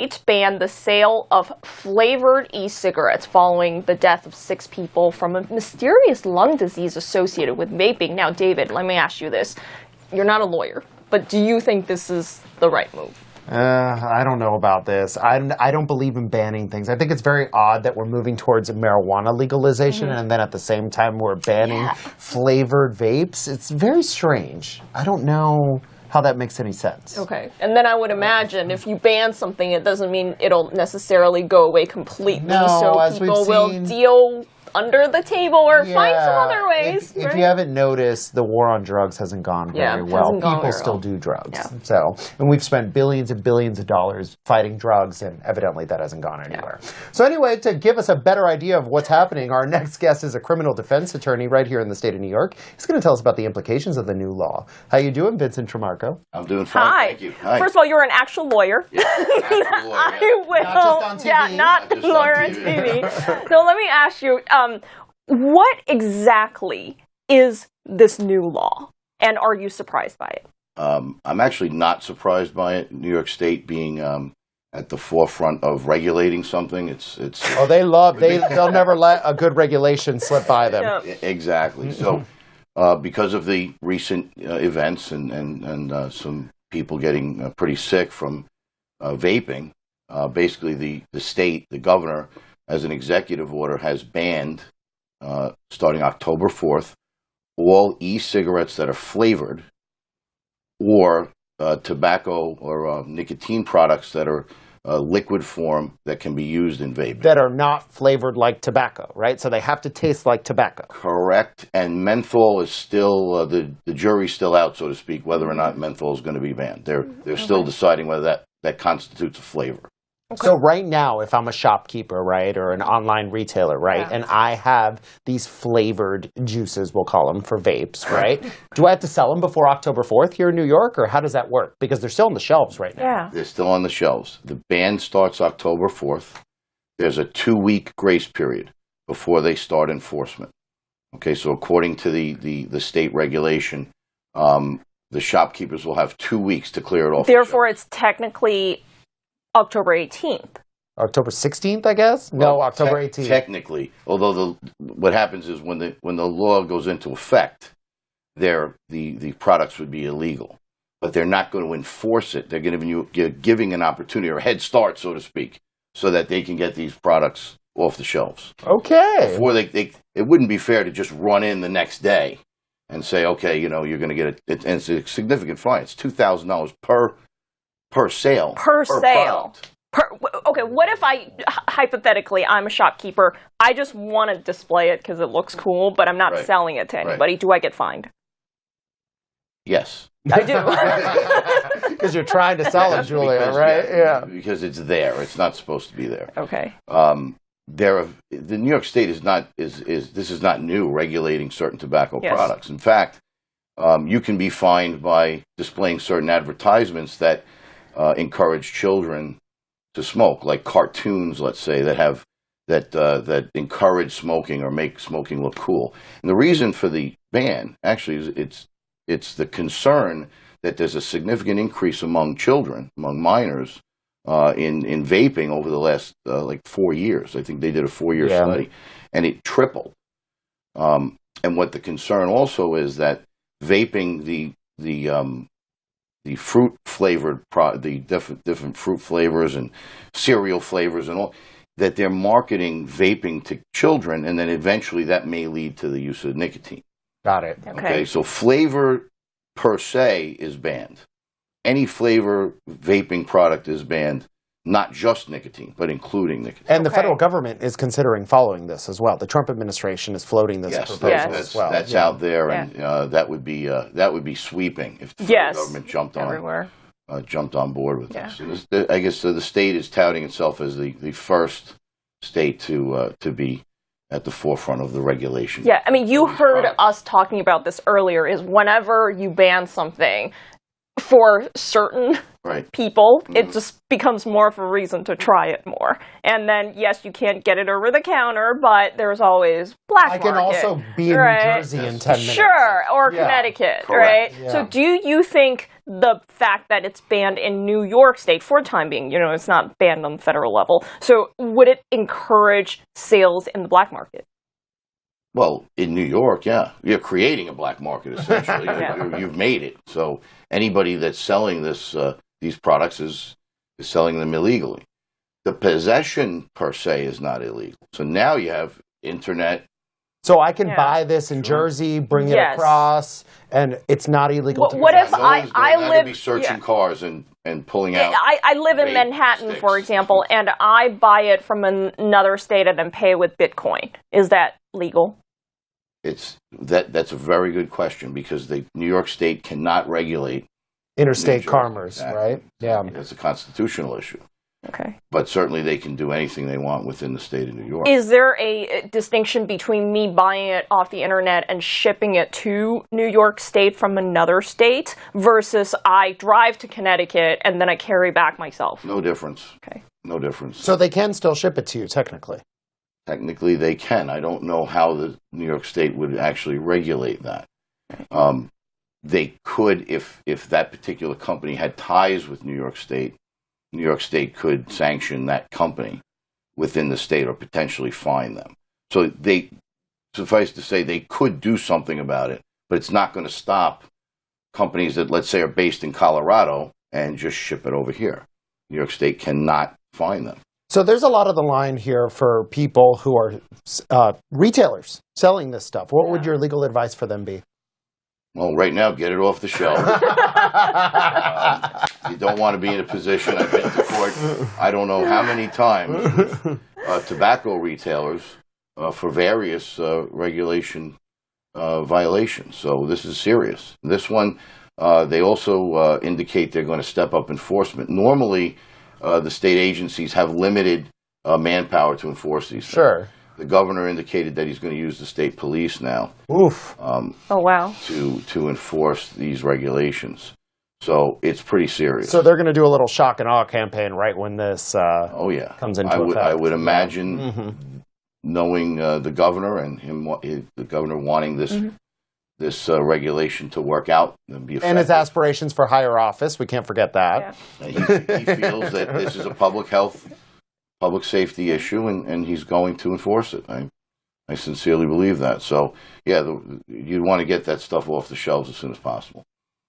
states banned the sale of flavored e-cigarettes following the death of 6 people from a mysterious lung disease associated with vaping. Now, David, let me ask you this. You're not a lawyer, but do you think this is the right move? I don't know about this. I don't believe in banning things. I think it's very odd that we're moving towards marijuana legalization and then at the same time we're banning flavored vapes. It's very strange. I don't know how that makes any sense. Okay. And then I would imagine if you ban something, it doesn't mean it'll necessarily go away completely. No, so people will deal under the table or find some other ways. If you haven't noticed, the war on drugs hasn't gone very well. People still do drugs. So, and we've spent billions and billions of dollars fighting drugs, and evidently that hasn't gone anywhere. So anyway, to give us a better idea of what's happening, our next guest is a criminal defense attorney right here in the state of New York. He's going to tell us about the implications of the new law. How you doing, Vincent Trimarco? I'm doing fine. Hi. Thank you. Hi. First of all, you're an actual lawyer. Yeah, actual lawyer. I will. Not just on TV. Yeah, not lawyer on TV. So let me ask you, what exactly is this new law, and are you surprised by it? I'm actually not surprised by it. New York State being at the forefront of regulating something, they'll never let a good regulation slip by them. Exactly. So, because of the recent events and some people getting pretty sick from vaping, basically the state, the governor, as an executive order, has banned, starting October 4th, all e-cigarettes that are flavored or tobacco or nicotine products that are liquid form that can be used in vaping. That are not flavored like tobacco, right? So they have to taste like tobacco. Correct. And menthol is still, the jury's still out, so to speak, whether or not menthol is going to be banned. They're still deciding whether that constitutes a flavor. Okay. So right now, if I'm a shopkeeper, right, or an online retailer, right, and I have these flavored juices, we'll call them, for vapes, right, do I have to sell them before October 4th here in New York, or how does that work? Because they're still on the shelves right now. Yeah. They're still on the shelves. The ban starts October 4th. There's a 2-week grace period before they start enforcement. Okay, so according to the state regulation, the shopkeepers will have 2 weeks to clear it off. Therefore, it's technically October 18th. October 16th, I guess? No, October 18th. Technically, although what happens is when the law goes into effect, the products would be illegal, but they're not going to enforce it. They're giving an opportunity or a head start, so to speak, so that they can get these products off the shelves. Okay. Before it wouldn't be fair to just run in the next day and say, okay, you're going to get it. And it's a significant fine. It's $2,000 per sale. Per sale. Okay, what if hypothetically, I'm a shopkeeper, I just want to display it because it looks cool, but I'm not selling it to anybody. Do I get fined? Yes. I do. Because you're trying to sell it, Julia, right? Yeah. Because it's there. It's not supposed to be there. Okay. The New York State this is not new, regulating certain tobacco products. In fact, you can be fined by displaying certain advertisements that encourage children to smoke, like cartoons, let's say, that encourage smoking or make smoking look cool. And the reason for the ban, actually, is it's the concern that there's a significant increase among children, among minors, in vaping over the last 4 years. I think they did a 4-year study, and it tripled. And what the concern also is that vaping the fruit flavored the different fruit flavors and cereal flavors and all, that they're marketing vaping to children, and then eventually that may lead to the use of nicotine. Got it. Okay, so flavor per se is banned. Any flavor vaping product is banned, not just nicotine, but including nicotine. And the federal government is considering following this as well. The Trump administration is floating this proposal as well. That's out there, and that would be sweeping if the federal government jumped on board with this. And I guess the state is touting itself as the first state to be at the forefront of the regulation. Yeah, I mean, you heard us talking about this earlier, is whenever you ban something, for certain people, it just becomes more of a reason to try it more. And then, yes, you can't get it over the counter, but there's always black market. I can also be in New Jersey in 10 minutes. Sure, or Connecticut, right? Yeah. So do you think the fact that it's banned in New York State, for the time being, it's not banned on the federal level, so would it encourage sales in the black market? Well, in New York, you're creating a black market, essentially. You've made it. So anybody that's selling these products is selling them illegally. The possession, per se, is not illegal. So now you have internet. So I can buy this in Jersey, bring it across, and it's not illegal to What if I live... be searching cars and pulling out... I live in Manhattan, for example, and I buy it from another state and then pay with Bitcoin. Is that legal? That's a very good question, because the New York State cannot regulate interstate commerce, right? Yeah, that's a constitutional issue. Okay, but certainly they can do anything they want within the state of New York. Is there a distinction between me buying it off the internet and shipping it to New York State from another state versus I drive to Connecticut and then I carry back myself? No difference. Okay, no difference. So they can still ship it to you, technically. Technically, they can. I don't know how the New York State would actually regulate that. They could, if that particular company had ties with New York State could sanction that company within the state or potentially fine them. So suffice to say, they could do something about it, but it's not going to stop companies that, let's say, are based in Colorado and just ship it over here. New York State cannot fine them. So there's a lot of the line here for people who are retailers selling this stuff. What would your legal advice for them be? Well, right now, get it off the shelf. You don't want to be in a position, I've been to court, I don't know how many times, with tobacco retailers for various regulation violations. So this is serious. This one, they also indicate they're going to step up enforcement. Normally, the state agencies have limited manpower to enforce these things. Sure. The governor indicated that he's going to use the state police now. Oof. Oh, wow. To enforce these regulations. So it's pretty serious. So they're going to do a little shock and awe campaign right when this comes into effect. I would imagine, knowing the governor and the governor wanting this regulation to work out and be effective. And his aspirations for higher office, we can't forget that. Yeah. He feels that this is a public safety issue, and he's going to enforce it. I sincerely believe that. So, you'd want to get that stuff off the shelves as soon as possible.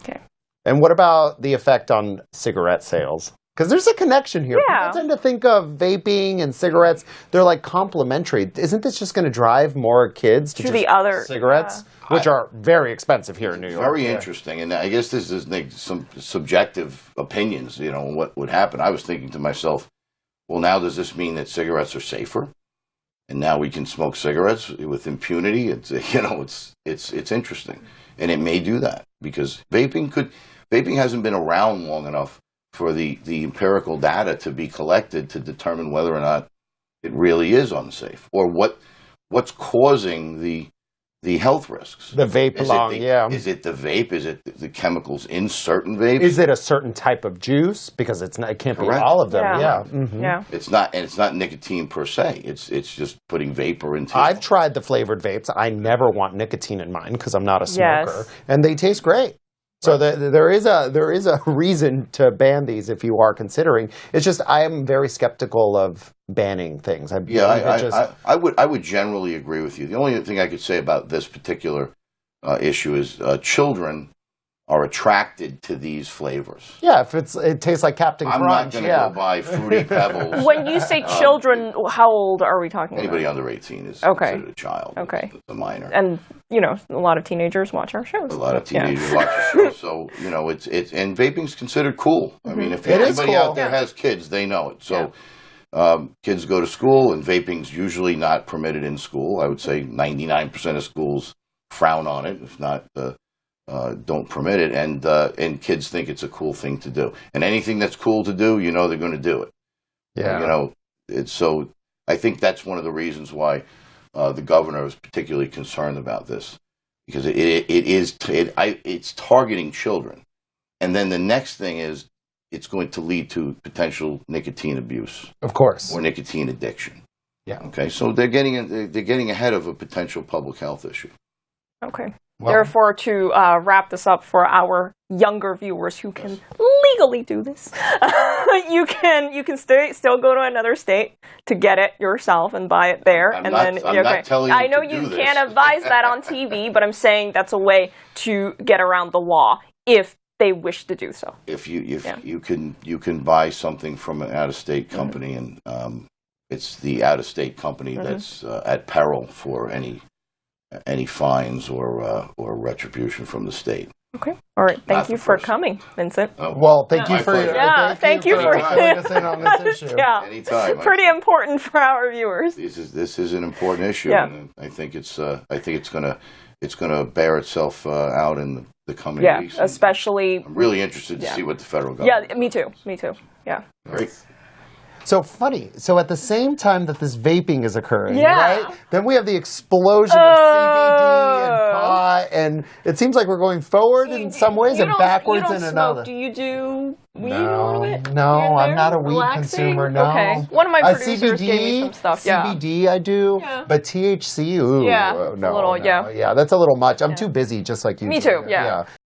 Okay. And what about the effect on cigarette sales? Because there's a connection here. Yeah. People tend to think of vaping and cigarettes, they're like complementary. Isn't this just going to drive more kids to the other cigarettes, which are very expensive here in New York? Very interesting. And I guess this is some subjective opinions, what would happen. I was thinking to myself, well, now does this mean that cigarettes are safer? And now we can smoke cigarettes with impunity? It's interesting. And it may do that, because vaping hasn't been around long enough for the empirical data to be collected to determine whether or not it really is unsafe, or what's causing the health risks. The vape Is it the vape? Is it the chemicals in certain vapes? Is it a certain type of juice? Because it can't be all of them. Yeah. Yeah. It's not nicotine per se. It's just putting vapor into. I've tried the flavored vapes. I never want nicotine in mine because I'm not a smoker, and they taste great. So there is a reason to ban these if you are considering. It's just I am very skeptical of banning things. I would generally agree with you. The only thing I could say about this particular issue is children are attracted to these flavors. Yeah, if it tastes like Captain Crunch. I'm not going to go buy Fruity Pebbles. When you say children, how old are we talking anybody about? under 18 is considered a child. Okay. It's a minor. And, a lot of teenagers watch our shows. A lot of teenagers watch our shows. So, and vaping's considered cool. I mean, if anybody out there has kids, they know it. So kids go to school, and vaping's usually not permitted in school. I would say 99% of schools frown on it, if not don't permit it, and kids think it's a cool thing to do. And anything that's cool to do, they're going to do it. Yeah. So I think that's one of the reasons why the governor is particularly concerned about this, because it's targeting children. And then the next thing is it's going to lead to potential nicotine abuse. Of course. Or nicotine addiction. Yeah. Okay, so they're getting ahead of a potential public health issue. Okay. Well, therefore, to wrap this up for our younger viewers who can legally do this, you can still go to another state to get it yourself and buy it there. I'm not telling you I know to you do this. can't advise that on TV, but I'm saying that's a way to get around the law if they wish to do so. If you can buy something from an out-of-state company, and it's the out-of-state company that's at peril for any fines or retribution from the state. Okay. All right. Thank you for coming, Vincent. Well, thank you for thank you for letting us in on this issue. Yeah. Anytime. Pretty important for our viewers. This is an important issue, Yeah. and I think it's gonna bear itself out in the coming weeks. Yeah, especially. I'm really interested to see what the federal government. Yeah, me too. Me too. Yeah. Great. So funny. So at the same time that this vaping is occurring, Yeah. right? Then we have the explosion of CBD and pot, and it seems like we're going forward in some ways and backwards in another. Do you do weed No, a little bit? no, Here and I'm there? not a weed Relaxing? consumer. No. Okay. One of my producers CBD, gave me some stuff. Yeah. CBD, I do, Yeah. but THC, ooh, Yeah, no, it's a little, no, yeah, that's a little much. I'm too busy, just like you. Me too. Yeah.